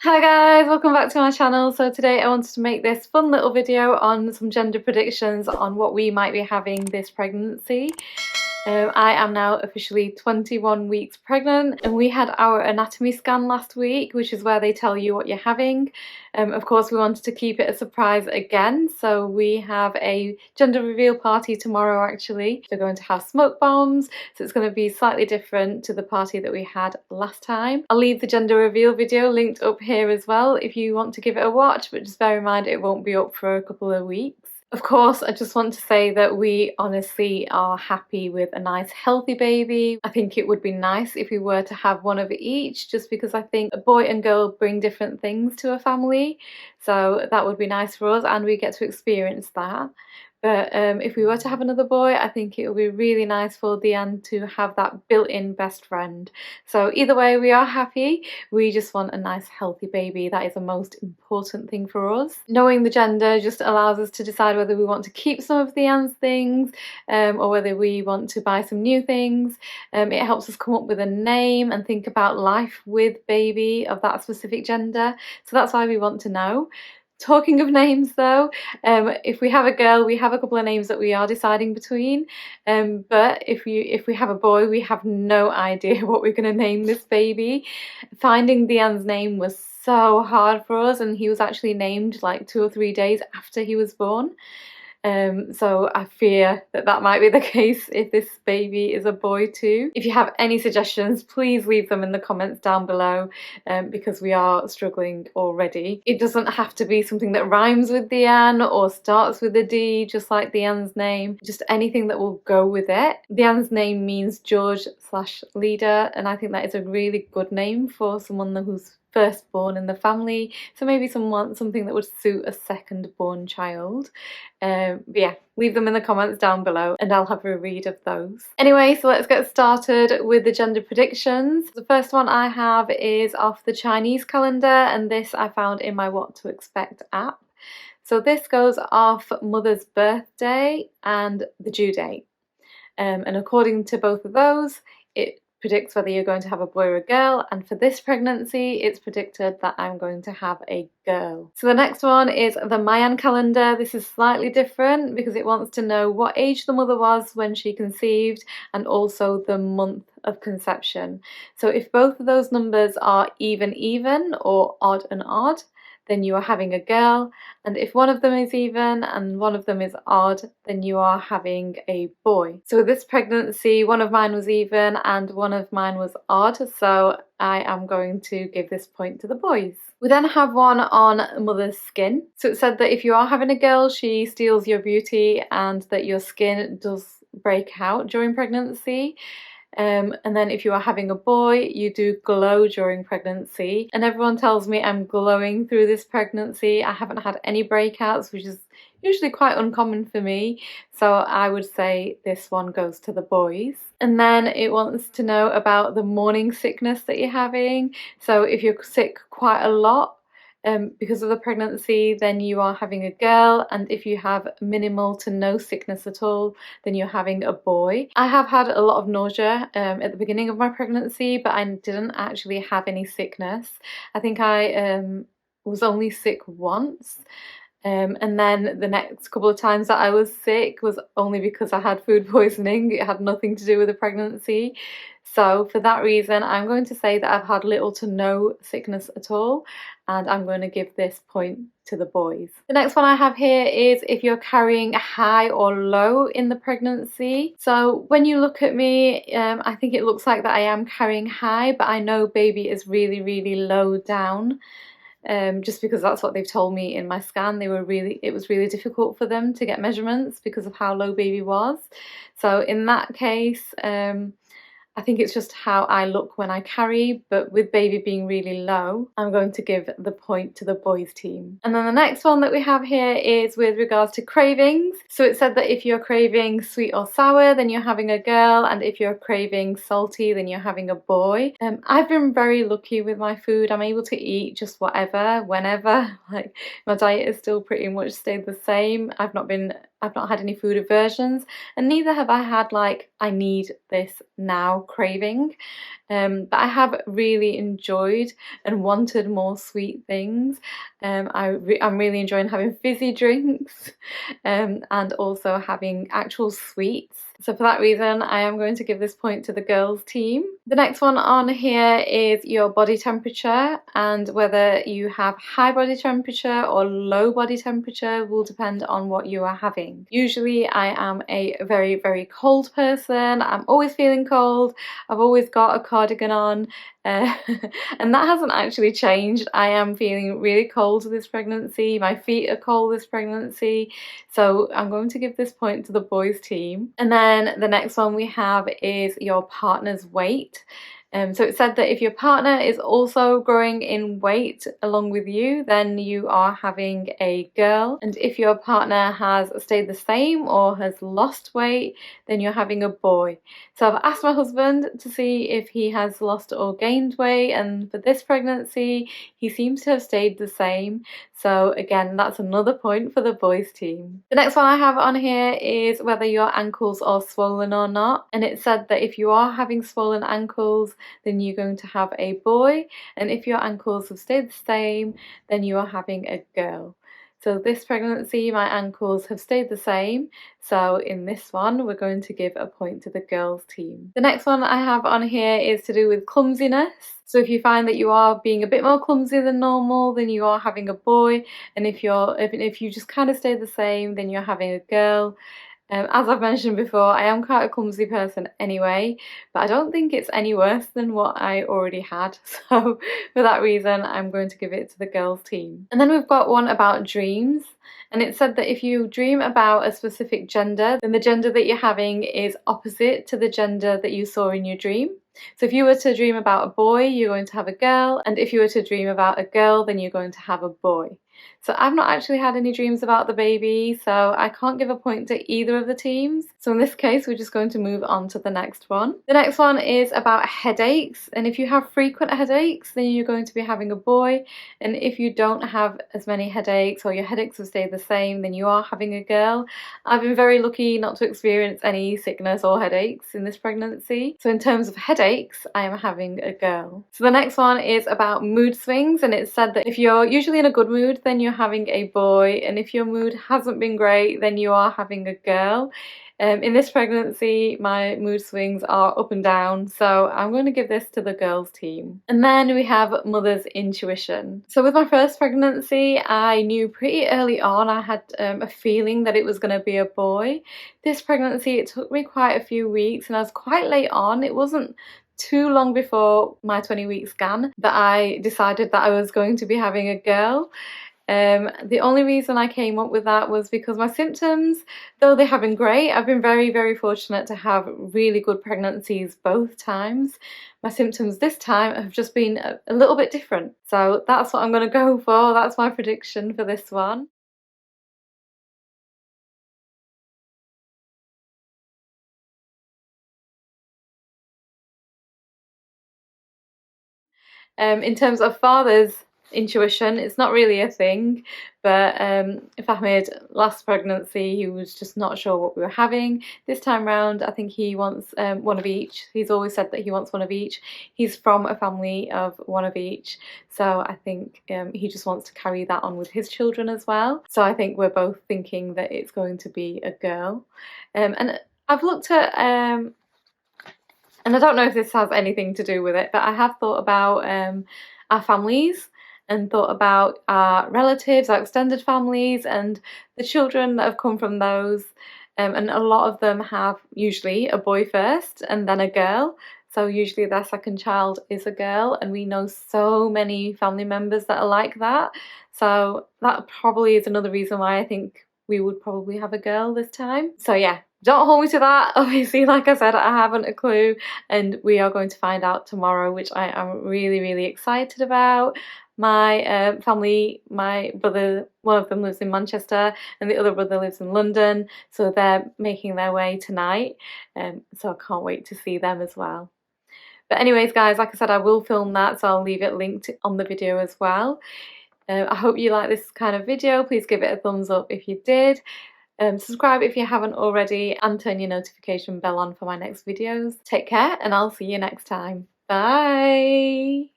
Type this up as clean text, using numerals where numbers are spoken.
Hi guys, welcome back to my channel. So today I wanted to make this fun little video on some gender predictions on what we might be having this pregnancy. I am now officially 21 weeks pregnant, and we had our anatomy scan last week, which is where they tell you what you're having. Of course, we wanted to keep it a surprise again, so we have a gender reveal party tomorrow actually. We're going to have smoke bombs, so it's going to be slightly different to the party that we had last time. I'll leave the gender reveal video linked up here as well if you want to give it a watch, but just bear in mind it won't be up for a couple of weeks. Of course, I just want to say that we honestly are happy with a nice healthy baby. I think it would be nice if we were to have one of each, just because I think a boy and girl bring different things to a family. So that would be nice for us, and we get to experience that. But if we were to have another boy, I think it would be really nice for Deanne to have that built-in best friend. So either way, we are happy. We just want a nice healthy baby. That is the most important thing for us. Knowing the gender just allows us to decide whether we want to keep some of Deanne's things or whether we want to buy some new things. It helps us come up with a name and think about life with baby of that specific gender. So that's why we want to know. Talking of names though, if we have a girl, we have a couple of names that we are deciding between, but if we have a boy, we have no idea what we're going to name this baby. Finding Deanne's name was so hard for us, and he was actually named like 2 or 3 days after he was born. So I fear that that might be the case if this baby is a boy too. If you have any suggestions, please leave them in the comments down below, because we are struggling already. It doesn't have to be something that rhymes with Deanne or starts with a D, just like Deanne's name. Just anything that will go with it. Deanne's name means George/leader, and I think that is a really good name for someone who's firstborn in the family, so maybe something that would suit a second-born child. But yeah, leave them in the comments down below and I'll have a read of those. Anyway, so let's get started with the gender predictions. The first one I have is off the Chinese calendar, and this I found in my What to Expect app. So this goes off mother's birthday and the due date, and according to both of those, it predicts whether you're going to have a boy or a girl, and for this pregnancy it's predicted that I'm going to have a girl. So the next one is the Mayan calendar. This is slightly different because it wants to know what age the mother was when she conceived and also the month of conception. So if both of those numbers are even or odd and odd, then you are having a girl, and if one of them is even and one of them is odd, then you are having a boy. So with this pregnancy, one of mine was even and one of mine was odd, so I am going to give this point to the boys. We then have one on mother's skin. So it said that if you are having a girl, she steals your beauty and that your skin does break out during pregnancy. And then if you are having a boy, you do glow during pregnancy. And everyone tells me I'm glowing through this pregnancy. I haven't had any breakouts, which is usually quite uncommon for me. So I would say this one goes to the boys. And then it wants to know about the morning sickness that you're having. So if you're sick quite a lot, because of the pregnancy, then you are having a girl, and if you have minimal to no sickness at all, then you're having a boy. I have had a lot of nausea at the beginning of my pregnancy, but I didn't actually have any sickness. I think I was only sick once. And then the next couple of times that I was sick was only because I had food poisoning. It had nothing to do with the pregnancy. So for that reason, I'm going to say that I've had little to no sickness at all, and I'm going to give this point to the boys. The next one I have here is if you're carrying high or low in the pregnancy. So when you look at me, I think it looks like that I am carrying high, but I know baby is really low down. Just because that's what they've told me in my scan. It was really difficult for them to get measurements because of how low baby was. So in that case, I think it's just how I look when I carry, but with baby being really low, I'm going to give the point to the boys team. And then the next one that we have here is with regards to cravings. So it said that if you're craving sweet or sour, then you're having a girl, and if you're craving salty, then you're having a boy. I've been very lucky with my food. I'm able to eat just whatever, whenever. Like, my diet is still pretty much stayed the same. I've not had any food aversions, and neither have I had like, I need this now craving. But I have really enjoyed and wanted more sweet things. I'm really enjoying having fizzy drinks and also having actual sweets. So for that reason, I am going to give this point to the girls team. The next one on here is your body temperature, and whether you have high body temperature or low body temperature will depend on what you are having. Usually I am a very, very cold person. I'm always feeling cold. I've always got a cardigan on, and that hasn't actually changed. I am feeling really cold this pregnancy. My feet are cold this pregnancy, so I'm going to give this point to the boys team. And then the next one we have is your partner's weight. So it said that if your partner is also growing in weight along with you, then you are having a girl. And if your partner has stayed the same or has lost weight, then you're having a boy. So I've asked my husband to see if he has lost or gained weight, and for this pregnancy he seems to have stayed the same. So again, that's another point for the boys team. The next one I have on here is whether your ankles are swollen or not. And it said that if you are having swollen ankles, then you're going to have a boy. And if your ankles have stayed the same, then you are having a girl. So this pregnancy, my ankles have stayed the same. So in this one, we're going to give a point to the girls team. The next one I have on here is to do with clumsiness. So if you find that you are being a bit more clumsy than normal, then you are having a boy. And if you just kind of stay the same, then you're having a girl. As I've mentioned before, I am quite a clumsy person anyway, but I don't think it's any worse than what I already had. So for that reason, I'm going to give it to the girls team. And then we've got one about dreams. And it said that if you dream about a specific gender, then the gender that you're having is opposite to the gender that you saw in your dream. So if you were to dream about a boy, you're going to have a girl. And if you were to dream about a girl, then you're going to have a boy. So I've not actually had any dreams about the baby, so I can't give a point to either of the teams. So in this case, we're just going to move on to the next one. The next one is about headaches. And if you have frequent headaches, then you're going to be having a boy. And if you don't have as many headaches, or your headaches have stayed the same, then you are having a girl. I've been very lucky not to experience any sickness or headaches in this pregnancy. So in terms of headaches, I am having a girl. So the next one is about mood swings. And it said that if you're usually in a good mood, then you're having a boy, and if your mood hasn't been great, then you are having a girl. In this pregnancy, my mood swings are up and down, so I'm going to give this to the girls team. And then we have mother's intuition. So with my first pregnancy, I knew pretty early on, I had a feeling that it was going to be a boy. This pregnancy, it took me quite a few weeks, and I was quite late on. It wasn't too long before my 20-week scan that I decided that I was going to be having a girl. The only reason I came up with that was because my symptoms, though they have been great, I've been very, very fortunate to have really good pregnancies both times. My symptoms this time have just been a little bit different. So that's what I'm going to go for. That's my prediction for this one. In terms of father's intuition, it's not really a thing, but Fahmid, last pregnancy, he was just not sure what we were having. This time round, I think he wants one of each. He's always said that he wants one of each. He's from a family of one of each, so I think he just wants to carry that on with his children as well. So I think we're both thinking that it's going to be a girl. And I've looked at and I don't know if this has anything to do with it, but I have thought about our families and thought about our relatives, our extended families, and the children that have come from those. And a lot of them have usually a boy first and then a girl. So usually their second child is a girl, and we know so many family members that are like that. So that probably is another reason why I think we would probably have a girl this time. So yeah. Don't hold me to that. Obviously, like I said, I haven't a clue, and we are going to find out tomorrow, which I am really, really excited about. My family, my brother, one of them lives in Manchester and the other brother lives in London, so they're making their way tonight, so I can't wait to see them as well. But anyways, guys, like I said, I will film that, so I'll leave it linked on the video as well. I hope you like this kind of video. Please give it a thumbs up if you did. Subscribe if you haven't already, and turn your notification bell on for my next videos. Take care, and I'll see you next time. Bye!